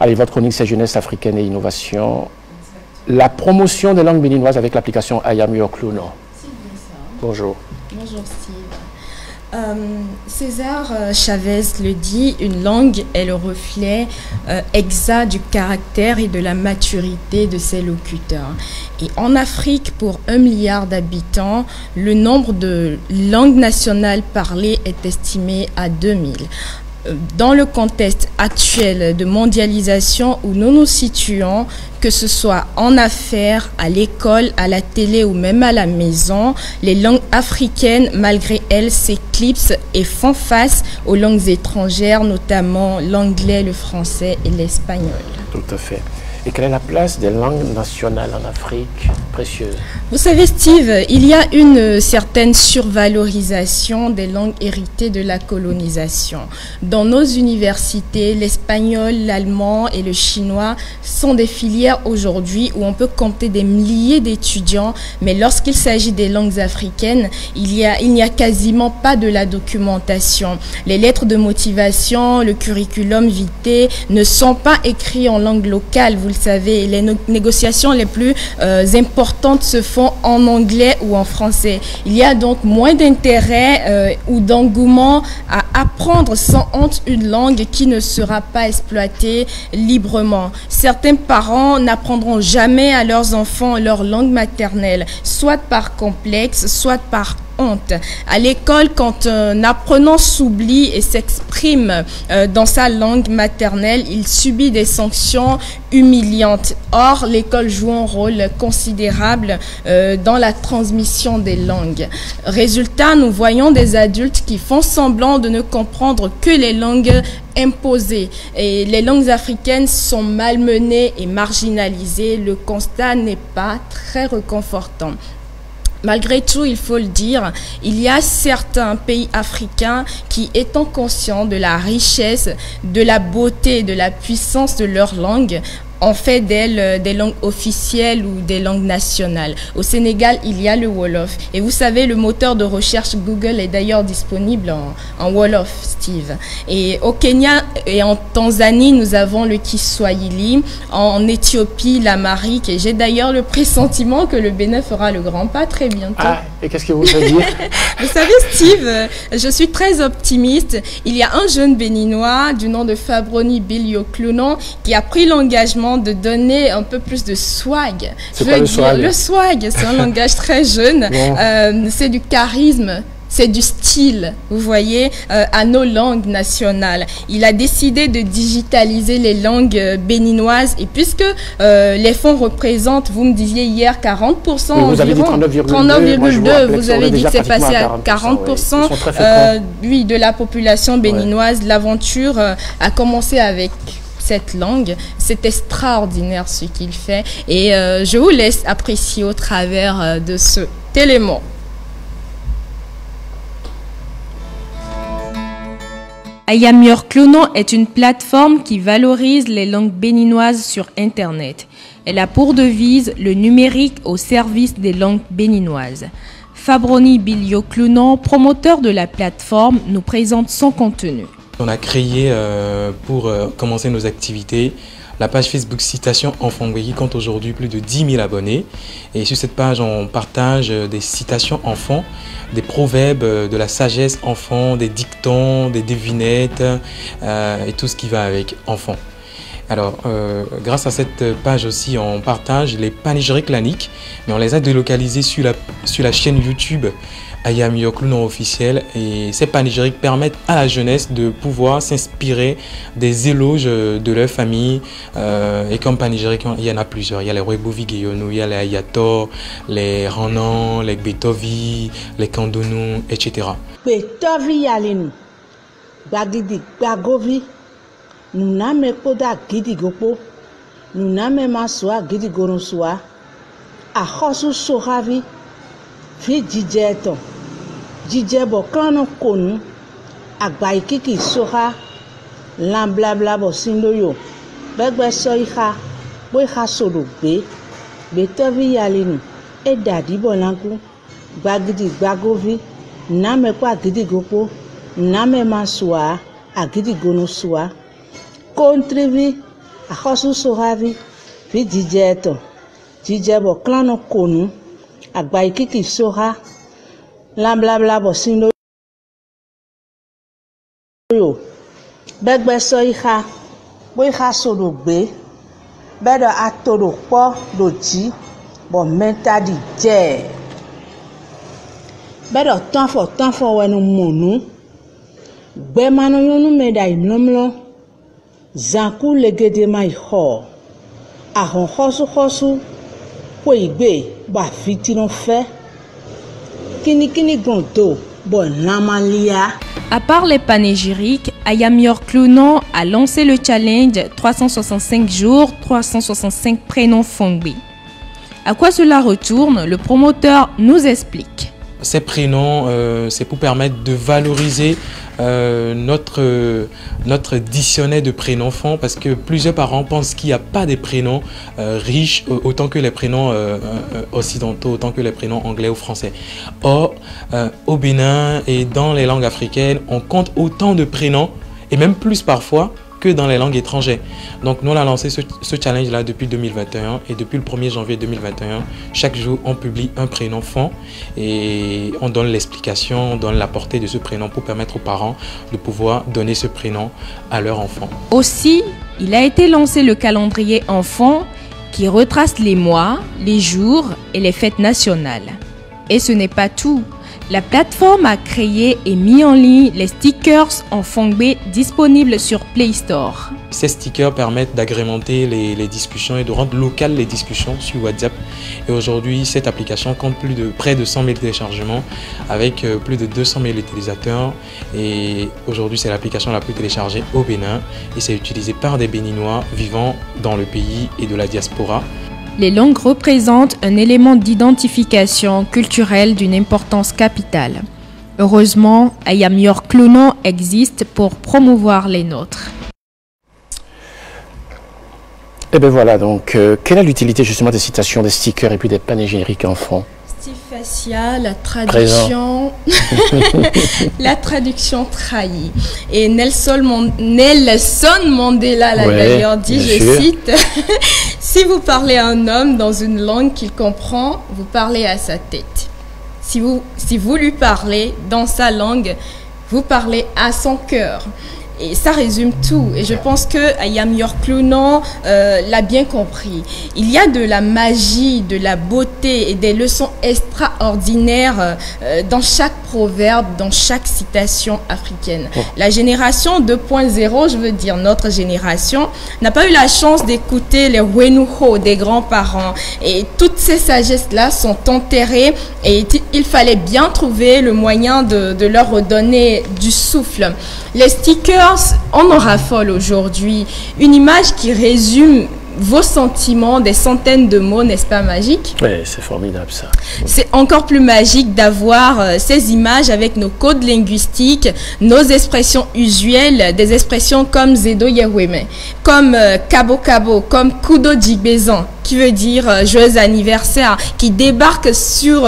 Allez, votre chronique, c'est Jeunesse africaine et innovation. La promotion des langues béninoises avec l'application I Am Your Cluno. C'est bien ça. Bonjour. Bonjour Steve. César Chavez le dit, une langue est le reflet exact du caractère et de la maturité de ses locuteurs. Et en Afrique, pour 1 milliard d'habitants, le nombre de langues nationales parlées est estimé à 2000. Dans le contexte actuel de mondialisation où nous nous situons, que ce soit en affaires, à l'école, à la télé ou même à la maison, les langues africaines, malgré elles, s'éclipsent et font face aux langues étrangères, notamment l'anglais, le français et l'espagnol. Tout à fait. Et quelle est la place des langues nationales en Afrique, précieuse? Vous savez, Steve, il y a une certaine survalorisation des langues héritées de la colonisation. Dans nos universités, l'espagnol, l'allemand et le chinois sont des filières aujourd'hui où on peut compter des milliers d'étudiants, mais lorsqu'il s'agit des langues africaines, il n'y a quasiment pas de la documentation. Les lettres de motivation, le curriculum vitae ne sont pas écrits en langue locale. Vous le savez, les négociations les plus importantes se font en anglais ou en français. Il y a donc moins d'intérêt ou d'engouement à apprendre sans honte une langue qui ne sera pas exploitée librement. Certains parents n'apprendront jamais à leurs enfants leur langue maternelle, soit par complexe, soit par honte. À l'école, quand un apprenant s'oublie et s'exprime dans sa langue maternelle, il subit des sanctions humiliantes. Or, l'école joue un rôle considérable dans la transmission des langues. Résultat, nous voyons des adultes qui font semblant de ne comprendre que les langues imposées. Et les langues africaines sont malmenées et marginalisées. Le constat n'est pas très réconfortant. Malgré tout, il faut le dire, il y a certains pays africains qui, étant conscients de la richesse, de la beauté, de la puissance de leur langue, ont fait d'elles des langues officielles ou des langues nationales. Au Sénégal, il y a le Wolof. Et vous savez, le moteur de recherche Google est d'ailleurs disponible en Wolof, Steve. Et au Kenya et en Tanzanie, nous avons le Kiswahili. En Éthiopie, l'Amharique. Et j'ai d'ailleurs le pressentiment que le Bénin fera le grand pas très bientôt. Ah, et qu'est-ce que vous voulez dire? Vous savez, Steve, je suis très optimiste. Il y a un jeune béninois du nom de Fabroni Bilio-Clunon qui a pris l'engagement de donner un peu plus de swag. C'est quoi le swag? Le swag, c'est un langage très jeune. Bon. C'est du charisme. C'est du style, vous voyez, à nos langues nationales. Il a décidé de digitaliser les langues béninoises et puisque les fonds représentent, vous me disiez hier, 40% environ. Vous avez dit 39,2, vous avez dit que c'est passé à 40% oui, de la population béninoise. Ouais. L'aventure a commencé avec cette langue. C'est extraordinaire ce qu'il fait et je vous laisse apprécier au travers de cet élément. I Am Your Cluno est une plateforme qui valorise les langues béninoises sur Internet. Elle a pour devise le numérique au service des langues béninoises. Fabroni Bilio-Clunon, promoteur de la plateforme, nous présente son contenu. On a créé pour commencer nos activités la page Facebook Citations Enfants qui compte aujourd'hui plus de 10 000 abonnés. Et sur cette page, on partage des citations enfants, des proverbes, de la sagesse enfant, des dictons, des devinettes et tout ce qui va avec enfant. Alors, grâce à cette page aussi, on partage les panégyriques claniques, mais on les a délocalisés sur la chaîne YouTube I Am Your Cluno officiel. Et ces panégyriques permettent à la jeunesse de pouvoir s'inspirer des éloges de leur famille. Et comme panégyriques, il y en a plusieurs. Il y a les Webovi Guéyonou, il y a les Ayator, les Ranan, les Betovi, les Kandonou, etc. Betovi Yalinu, Bagidi, Bagovi. Nous n'avons pas de gopo, nous n'avons pas de goronsoa, à Hosu Soravi, fi Djijeton, Djijebo Kano Konu, à Baikiki Sora, Lamblabla Bosindoyo, Begbe Soiha, Boiha Solobe, Betovi Yalinu, et Dadi Bolangu, Bagidi Bagovi, n'avons pas de gopo, n'avons pas à Gidi Gonosoa. Contribue Akhosu sohavi, vi dijeto. Dijebo klano konu, agbaikiki soha, lamblabla bo sindo yo. Begbe so iha, bo iha sodo gbe, bedo atodo po doji, bo menta di je. Bedo tanfo wenu monu, gbe mano yonu meda imlomlo, zanku legede mai ho, ahon khosu, po igbe, ba fitinon fe, kini gondo, bon lamalia. À part les panégyriques, Ayam York Lunan a lancé le challenge 365 jours, 365 prénoms Fongbe. À quoi cela retourne? Le promoteur nous explique. Ces prénoms, c'est pour permettre de valoriser notre dictionnaire de prénoms enfants, parce que plusieurs parents pensent qu'il n'y a pas des prénoms riches autant que les prénoms occidentaux, autant que les prénoms anglais ou français. Or, au Bénin et dans les langues africaines, on compte autant de prénoms, et même plus parfois, que dans les langues étrangères. Donc nous on a lancé ce challenge là depuis 2021, et depuis le 1er janvier 2021, chaque jour on publie un prénom fond et on donne l'explication, on donne la portée de ce prénom pour permettre aux parents de pouvoir donner ce prénom à leur enfant. Aussi, il a été lancé le calendrier enfant qui retrace les mois, les jours et les fêtes nationales. Et ce n'est pas tout. La plateforme a créé et mis en ligne les stickers en Fongbe disponibles sur Play Store. Ces stickers permettent d'agrémenter les discussions et de rendre locales les discussions sur WhatsApp. Et aujourd'hui, cette application compte près de 100 000 téléchargements avec plus de 200 000 utilisateurs. Et aujourd'hui, c'est l'application la plus téléchargée au Bénin et c'est utilisé par des Béninois vivant dans le pays et de la diaspora. Les langues représentent un élément d'identification culturelle d'une importance capitale. Heureusement, Ayam York Lunan existe pour promouvoir les nôtres. Et bien voilà, donc, quelle est l'utilité justement des citations, des stickers et puis des panégyriques enfants? Steve Fascia, la traduction, la traduction trahie. Et Nelson Mandela l'a d'ailleurs dit, je cite, si vous parlez à un homme dans une langue qu'il comprend, vous parlez à sa tête. Si vous lui parlez dans sa langue, vous parlez à son cœur. Et ça résume tout. Et je pense que Ayam York Lunan l'a bien compris. Il y a de la magie, de la beauté et des leçons extraordinaires dans chaque proverbe, dans chaque citation africaine. Oh. La génération 2.0, je veux dire notre génération, n'a pas eu la chance d'écouter les Wenuho des grands-parents. Et toutes ces sagesses-là sont enterrées et il fallait bien trouver le moyen de leur redonner du souffle. Les stickers, on en raffole aujourd'hui. Une image qui résume vos sentiments, des centaines de mots, n'est-ce pas magique? Oui, c'est formidable ça. C'est encore plus magique d'avoir ces images avec nos codes linguistiques, nos expressions usuelles, des expressions comme Zedo Yeweme, comme Kabo Kabo, comme Kudo Jigbezan, qui veut dire joyeux anniversaire, qui débarquent sur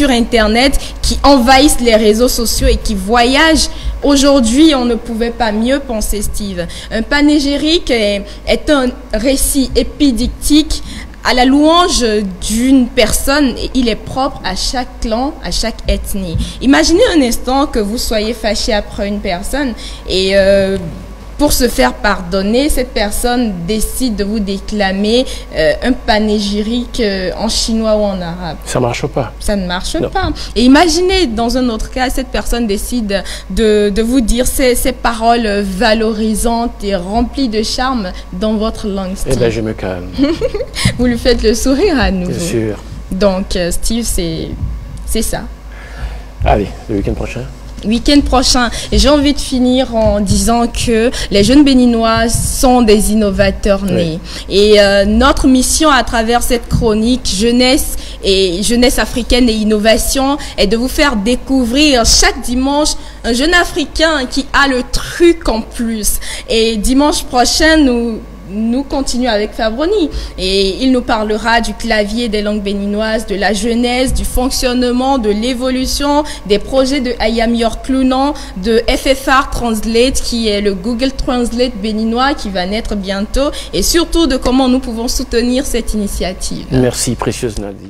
Internet, qui envahissent les réseaux sociaux et qui voyagent. Aujourd'hui, on ne pouvait pas mieux penser, Steve. Un panégyrique est un récit épidictique à la louange d'une personne et il est propre à chaque clan, à chaque ethnie. Imaginez un instant que vous soyez fâché après une personne et pour se faire pardonner, cette personne décide de vous déclamer un panégyrique en chinois ou en arabe. Ça ne marche pas. Ça ne marche pas. Et imaginez, dans un autre cas, cette personne décide de vous dire ces paroles valorisantes et remplies de charme dans votre langue, Steve. Eh bien, je me calme. Vous lui faites le sourire à nouveau. Bien sûr. Donc, Steve, c'est ça. Allez, le week-end prochain. Week-end prochain. Et j'ai envie de finir en disant que les jeunes béninois sont des innovateurs nés. Oui. Et notre mission à travers cette chronique jeunesse africaine et innovation est de vous faire découvrir chaque dimanche un jeune africain qui a le truc en plus. Et dimanche prochain, nous continuons avec Fabroni et il nous parlera du clavier des langues béninoises, de la genèse, du fonctionnement, de l'évolution, des projets de Ayam York Clunan, de FFR Translate qui est le Google Translate béninois qui va naître bientôt et surtout de comment nous pouvons soutenir cette initiative. Merci, précieuse Nadie.